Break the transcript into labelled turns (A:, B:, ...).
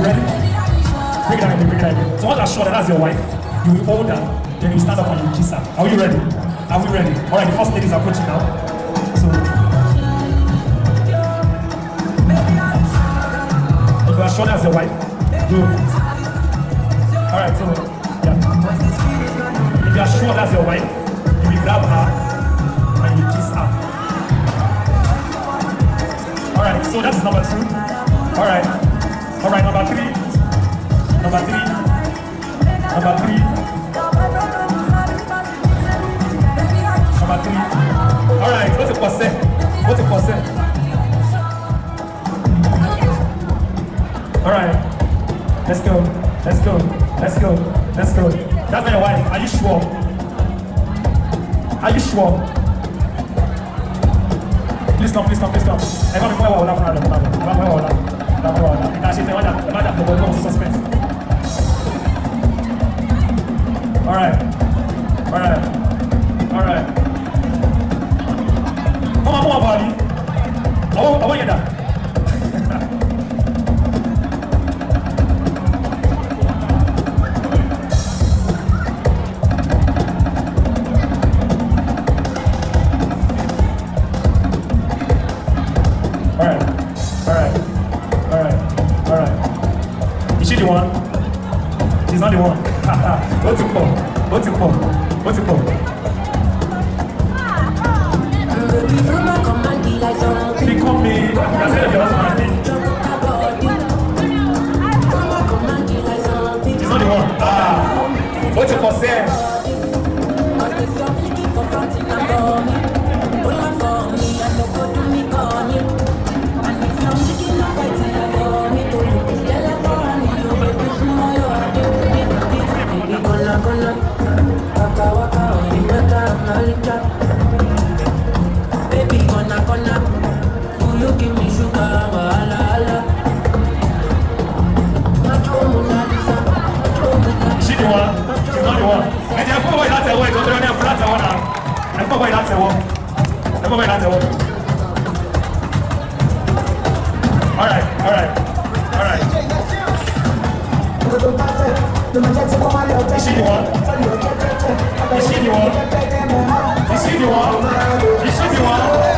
A: You ready? Bring it down again, bring it down again. So once I show that that's your wife, you will hold her, then you stand up and you kiss her. Are you ready? Are we ready? Alright, the first lady is approaching now. So if you are sure that's your wife, do it. Alright, so yeah. If you are sure that's your wife, you will grab her and you kiss her. Alright, so that's number 2. Alright. Alright, number 3. Number 3. Number 3. Number 3. Alright, what's a percent? What's a percent? Alright. Let's go. Let's go. Let's go. Let's go. That's my wife. Are you sure? Are you sure? Please come, please come, please come. Everyone, where are suspense. Alright. Alright. Alright. Come on, buddy. I want you that. Is she the one? She's not the one. What's it called? What's it called? What's it called? Become me. That's it, your husband. She's not the one. What's it called? Say.
B: Baby, gonna, will you give me sugar?
A: Is she the one? She's not the one. And then go away, that's a word. Don't run out for that one now. And go away, that's a one. And go away, that's a one. Alright, alright, alright. Is she the one? Is she the one? Is she the one? Is she the one?